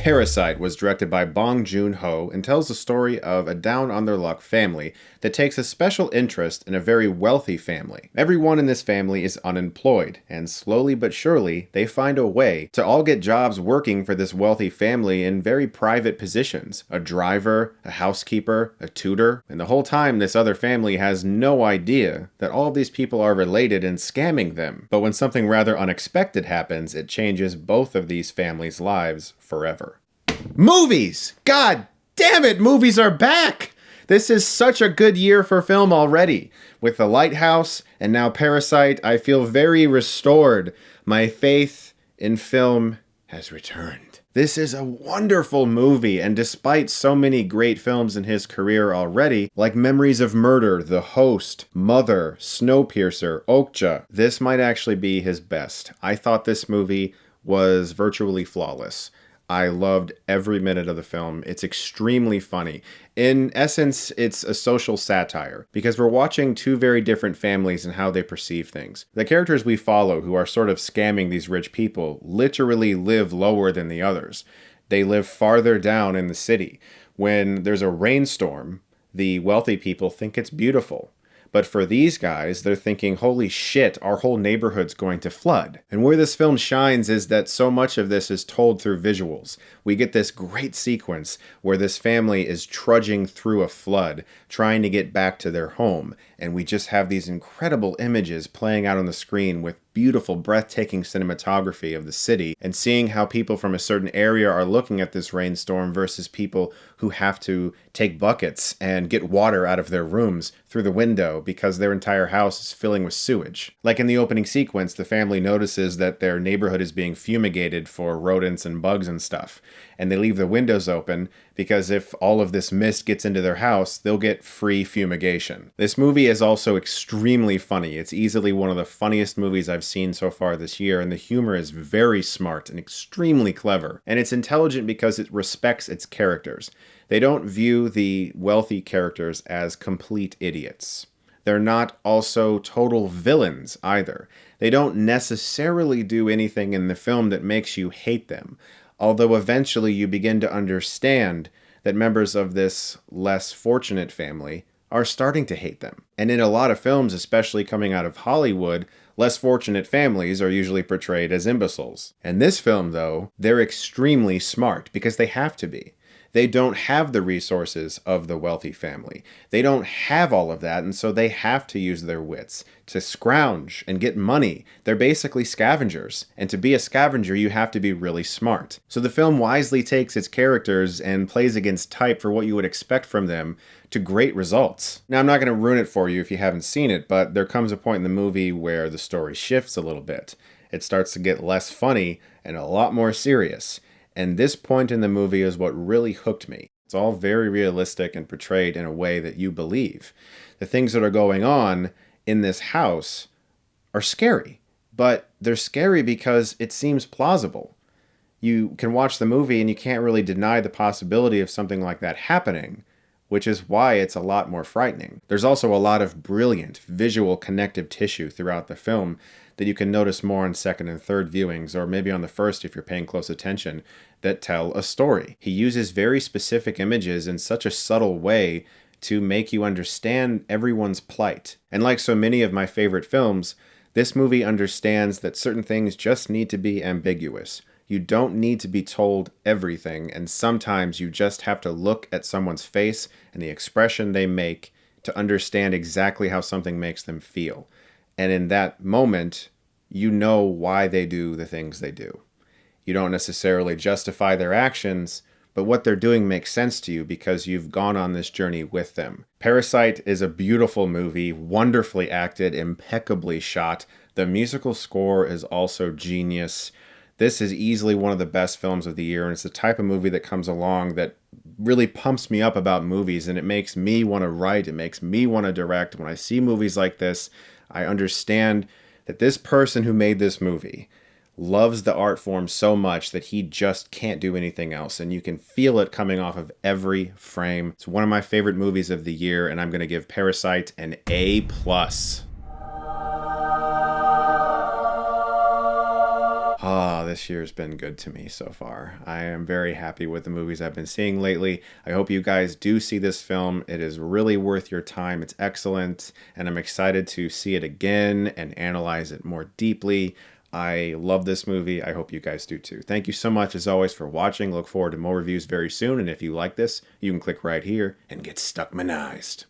Parasite was directed by Bong Joon-ho and tells the story of a down-on-their-luck family that takes a special interest in a very wealthy family. Everyone in this family is unemployed, and slowly but surely, they find a way to all get jobs working for this wealthy family in very private positions. A driver, a housekeeper, a tutor, and the whole time this other family has no idea that all of these people are related and scamming them. But when something rather unexpected happens, it changes both of these families' lives forever. Movies! God damn it, movies are back! This is such a good year for film already. With The Lighthouse and now Parasite, I feel very restored. My faith in film has returned. This is a wonderful movie, and despite so many great films in his career already, like Memories of Murder, The Host, Mother, Snowpiercer, Okja, this might actually be his best. I thought this movie was virtually flawless. I loved every minute of the film. It's extremely funny. In essence, it's a social satire because we're watching two very different families and how they perceive things. The characters we follow, who are sort of scamming these rich people, literally live lower than the others. They live farther down in the city. When there's a rainstorm, the wealthy people think it's beautiful. But for these guys, they're thinking, holy shit, our whole neighborhood's going to flood. And where this film shines is that so much of this is told through visuals. We get this great sequence where this family is trudging through a flood, trying to get back to their home. And we just have these incredible images playing out on the screen with beautiful, breathtaking cinematography of the city, and seeing how people from a certain area are looking at this rainstorm versus people who have to take buckets and get water out of their rooms through the window because their entire house is filling with sewage. Like in the opening sequence, the family notices that their neighborhood is being fumigated for rodents and bugs and stuff, and they leave the windows open because if all of this mist gets into their house, they'll get free fumigation. This movie is also extremely funny. It's easily one of the funniest movies I've seen so far this year, and the humor is very smart and extremely clever. And it's intelligent because it respects its characters. They don't view the wealthy characters as complete idiots. They're not also total villains either. They don't necessarily do anything in the film that makes you hate them, although eventually you begin to understand that members of this less fortunate family are starting to hate them. And in a lot of films, especially coming out of Hollywood, less fortunate families are usually portrayed as imbeciles. In this film, though, they're extremely smart because they have to be. They don't have the resources of the wealthy family. They don't have all of that, and so they have to use their wits to scrounge and get money. They're basically scavengers, and to be a scavenger, you have to be really smart. So the film wisely takes its characters and plays against type for what you would expect from them to great results. Now, I'm not going to ruin it for you if you haven't seen it, but there comes a point in the movie where the story shifts a little bit. It starts to get less funny and a lot more serious. And this point in the movie is what really hooked me. It's all very realistic and portrayed in a way that you believe. The things that are going on in this house are scary, but they're scary because it seems plausible. You can watch the movie and you can't really deny the possibility of something like that happening, which is why it's a lot more frightening. There's also a lot of brilliant visual connective tissue throughout the film that you can notice more on second and third viewings, or maybe on the first if you're paying close attention, that tell a story. He uses very specific images in such a subtle way to make you understand everyone's plight. And like so many of my favorite films, this movie understands that certain things just need to be ambiguous. You don't need to be told everything, and sometimes you just have to look at someone's face and the expression they make to understand exactly how something makes them feel. And in that moment, you know why they do the things they do. You don't necessarily justify their actions, but what they're doing makes sense to you because you've gone on this journey with them. Parasite is a beautiful movie, wonderfully acted, impeccably shot. The musical score is also genius. This is easily one of the best films of the year, and it's the type of movie that comes along that really pumps me up about movies, and it makes me want to write, it makes me want to direct. When I see movies like this, I understand that this person who made this movie loves the art form so much that he just can't do anything else, and you can feel it coming off of every frame. It's one of my favorite movies of the year, and I'm going to give Parasite an A+. Oh, this year's been good to me so far. I am very happy with the movies I've been seeing lately. I hope you guys do see this film. It is really worth your time. It's excellent, and I'm excited to see it again and analyze it more deeply. I love this movie. I hope you guys do too. Thank you so much, as always, for watching. Look forward to more reviews very soon, and if you like this, you can click right here and get Stuckmanized.